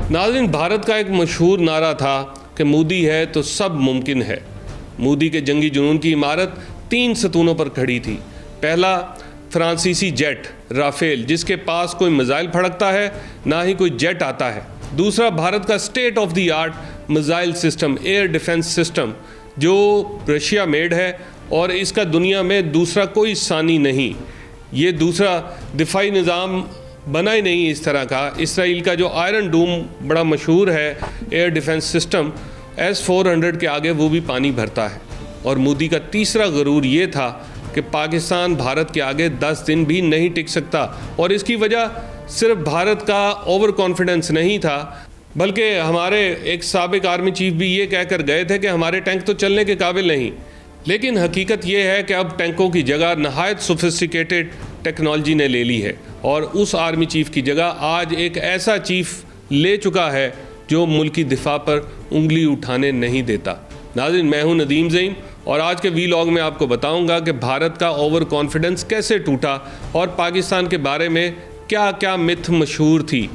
नाज़रीन, भारत का एक मशहूर नारा था कि मोदी है तो सब मुमकिन है। मोदी के जंगी जुनून की इमारत 3 सतूनों पर खड़ी थी। पहला, फ्रांसीसी जेट राफेल, जिसके पास कोई मिसाइल फड़कता है ना ही कोई जेट आता है। दूसरा, भारत का state of the art missile system, air defence system, जो रशिया मेड है और इसका दुनिया में दूसरा कोई सानी नहीं। ये दूसरा दिफाई निज़ाम बना ही नहीं इस तरह का। इसराइल का जो आयरन डूम बड़ा मशहूर है एयर डिफेंस सिस्टम, S-400 के आगे वो भी पानी भरता है। और मोदी का तीसरा गरूर ये था कि पाकिस्तान भारत के आगे 10 दिन भी नहीं टिक सकता। और इसकी वजह सिर्फ भारत का ओवर कॉन्फिडेंस नहीं था, बल्कि हमारे एक साबिक आर्मी चीफ भी ये कहकर गए थे कि हमारे टैंक तो चलने के काबिल नहीं। लेकिन हकीकत ये है कि अब टैंकों की जगह नहायत सोफिस्टिकेटेड टेक्नोलॉजी ने ले ली है और उस आर्मी चीफ की जगह आज एक ऐसा चीफ ले चुका है जो मुल्की दिफा पर उंगली उठाने नहीं देता। नाज़रीन, मैं हूं नदीम ज़ईन और आज के वीलॉग में आपको बताऊंगा कि भारत का ओवर कॉन्फिडेंस कैसे टूटा और पाकिस्तान के बारे में क्या क्या मिथ मशहूर थी।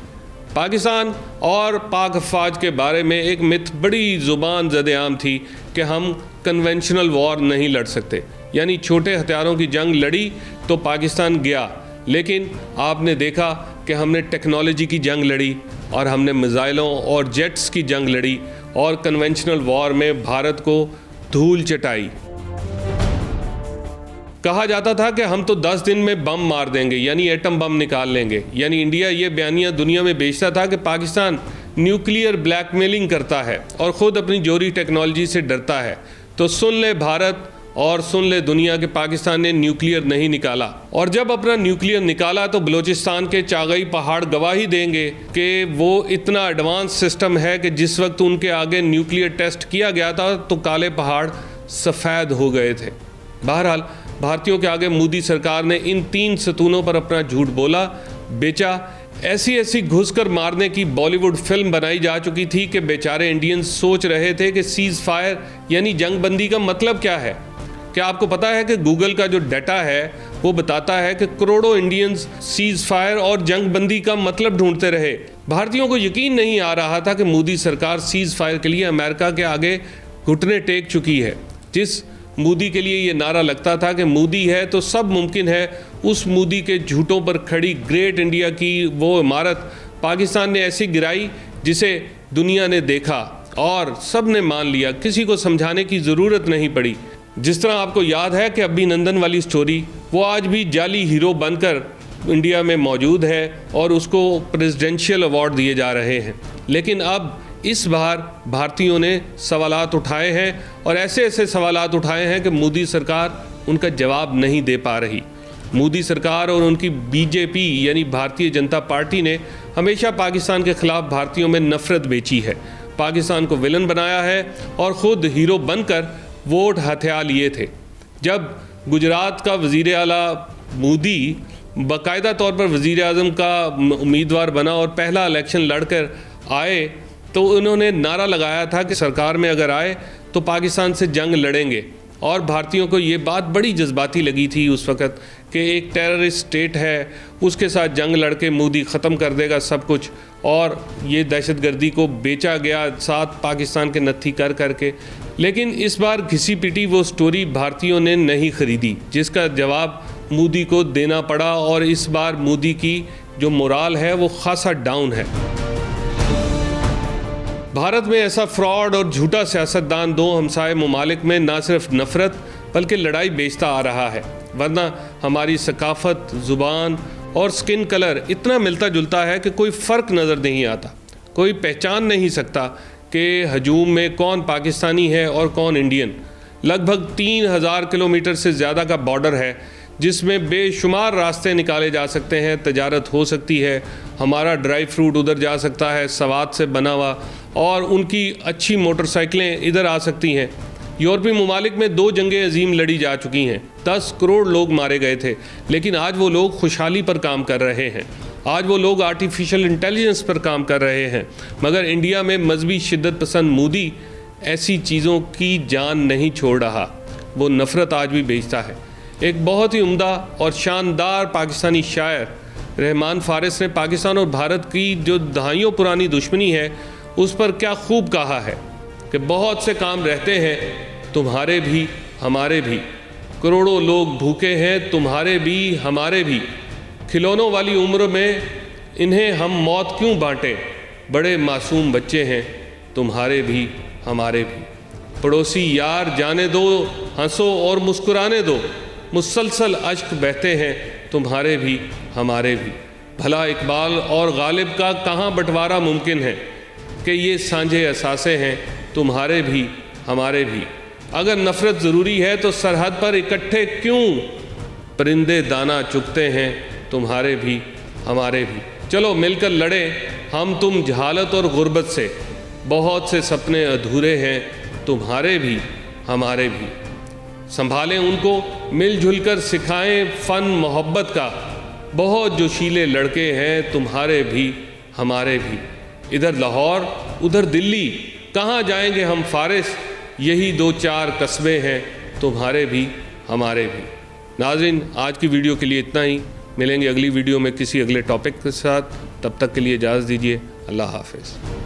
पाकिस्तान और पाक अफवाज के बारे में एक मिथ बड़ी ज़ुबान ज़द-ए-आम थी कि हम कन्वेंशनल वॉर नहीं लड़ सकते, यानी छोटे हथियारों की जंग लड़ी तो पाकिस्तान गया। लेकिन आपने देखा कि हमने टेक्नोलॉजी की जंग लड़ी और हमने मिसाइलों और जेट्स की जंग लड़ी और कन्वेंशनल वॉर में भारत को धूल चटाई। कहा जाता था कि हम तो 10 दिन में बम मार देंगे, यानी एटम बम निकाल लेंगे। यानी इंडिया ये बयानियाँ दुनिया में बेचता था कि पाकिस्तान न्यूक्लियर ब्लैकमेलिंग करता है और ख़ुद अपनी जोरी टेक्नोलॉजी से डरता है। तो सुन ले भारत और सुन ले दुनिया के पाकिस्तान ने न्यूक्लियर नहीं निकाला। और जब अपना न्यूक्लियर निकाला तो बलूचिस्तान के चागई पहाड़ गवाही देंगे कि वो इतना एडवांस सिस्टम है कि जिस वक्त उनके आगे न्यूक्लियर टेस्ट किया गया था तो काले पहाड़ सफ़ेद हो गए थे। बहरहाल, भारतीयों के आगे मोदी सरकार ने इन 3 सतूनों पर अपना झूठ बोला, बेचा। ऐसी घुसकर मारने की बॉलीवुड फिल्म बनाई जा चुकी थी कि बेचारे इंडियंस सोच रहे थे कि सीज़ फायर यानी जंग बंदी का मतलब क्या है। क्या आपको पता है कि गूगल का जो डाटा है वो बताता है कि करोड़ों इंडियंस सीज़ फायर और जंग बंदी का मतलब ढूंढते रहे। भारतीयों को यकीन नहीं आ रहा था कि मोदी सरकार सीज़ फायर के लिए अमेरिका के आगे घुटने टेक चुकी है। जिस मोदी के लिए ये नारा लगता था कि मोदी है तो सब मुमकिन है, उस मोदी के झूठों पर खड़ी ग्रेट इंडिया की वो इमारत पाकिस्तान ने ऐसी गिराई जिसे दुनिया ने देखा और सब ने मान लिया। किसी को समझाने की ज़रूरत नहीं पड़ी। जिस तरह आपको याद है कि अभिनंदन वाली स्टोरी, वो आज भी जाली हीरो बनकर इंडिया में मौजूद है और उसको प्रेसिडेंशियल अवार्ड दिए जा रहे हैं। लेकिन अब इस बार भारतीयों ने सवालात उठाए हैं और ऐसे सवालात उठाए हैं कि मोदी सरकार उनका जवाब नहीं दे पा रही। मोदी सरकार और उनकी बीजेपी यानी भारतीय जनता पार्टी ने हमेशा पाकिस्तान के ख़िलाफ़ भारतीयों में नफ़रत बेची है, पाकिस्तान को विलन बनाया है और ख़ुद हीरो बनकर वोट हथिया लिए थे। जब गुजरात का वज़ीर आला मोदी बाकायदा तौर पर वज़ीर आज़म का उम्मीदवार बना और पहला इलेक्शन लड़कर आए तो उन्होंने नारा लगाया था कि सरकार में अगर आए तो पाकिस्तान से जंग लड़ेंगे। और भारतीयों को ये बात बड़ी जज्बाती लगी थी उस वक़्त कि एक टेररिस्ट स्टेट है, उसके साथ जंग लड़के मोदी ख़त्म कर देगा सब कुछ। और ये दहशतगर्दी को बेचा गया साथ पाकिस्तान के नत्थी कर करके। लेकिन इस बार घिसी पिटी वो स्टोरी भारतीयों ने नहीं ख़रीदी, जिसका जवाब मोदी को देना पड़ा। और इस बार मोदी की जो मोराल है वो ख़ासा डाउन है। भारत में ऐसा फ्रॉड और झूठा सियासतदान दो हमसाये ममालिक में ना सिर्फ नफ़रत बल्कि लड़ाई बेचता आ रहा है। वरना हमारी सकाफ़त, ज़ुबान और स्किन कलर इतना मिलता जुलता है कि कोई फ़र्क नज़र नहीं आता। कोई पहचान नहीं सकता कि हजूम में कौन पाकिस्तानी है और कौन इंडियन। लगभग 3000 किलोमीटर से ज़्यादा का बॉर्डर है जिसमें बेशुमार रास्ते निकाले जा सकते हैं, तजारत हो सकती है। हमारा ड्राई फ्रूट उधर जा सकता है सवाद से बना हुआ, और उनकी अच्छी मोटरसाइकिलें इधर आ सकती हैं। यूरोपीय ममालिक में 2 जंगें अजीम लड़ी जा चुकी हैं, 10 करोड़ लोग मारे गए थे। लेकिन आज वो लोग खुशहाली पर काम कर रहे हैं, आज वो लोग आर्टिफिशियल इंटेलिजेंस पर काम कर रहे हैं। मगर इंडिया में मजहबी शिद्दत पसंद मोदी ऐसी चीज़ों की जान नहीं छोड़ रहा, वो नफ़रत आज भी बेचता है। एक बहुत ही उम्दा और शानदार पाकिस्तानी शायर रहमान फ़ारिस ने पाकिस्तान और भारत की जो दहाइयों पुरानी दुश्मनी है उस पर क्या खूब कहा है कि बहुत से काम रहते हैं तुम्हारे भी हमारे भी, करोड़ों लोग भूखे हैं तुम्हारे भी हमारे भी, खिलौनों वाली उम्र में इन्हें हम मौत क्यों बांटें, बड़े मासूम बच्चे हैं तुम्हारे भी हमारे भी, पड़ोसी यार जाने दो हंसो और मुस्कुराने दो, मुसलसल अश्क बहते हैं तुम्हारे भी हमारे भी, भला इकबाल और गालिब का कहाँ बंटवारा मुमकिन है कि ये सांझे असासे हैं तुम्हारे भी हमारे भी, अगर नफ़रत ज़रूरी है तो सरहद पर इकट्ठे क्यों परिंदे दाना चुगते हैं तुम्हारे भी हमारे भी, चलो मिलकर लड़ें हम तुम जहालत और गुर्बत से, बहुत से सपने अधूरे हैं तुम्हारे भी हमारे भी, संभालें उनको मिलजुल कर सिखाएं फ़न मोहब्बत का, बहुत जोशीले लड़के हैं तुम्हारे भी हमारे भी, इधर लाहौर उधर दिल्ली कहाँ जाएंगे हम फ़ारिस, यही दो चार कस्बे हैं तुम्हारे भी हमारे भी। नाज़रीन, आज की वीडियो के लिए इतना ही, मिलेंगे अगली वीडियो में किसी अगले टॉपिक के साथ, तब तक के लिए इजाज़त दीजिए, अल्लाह हाफ़िज़।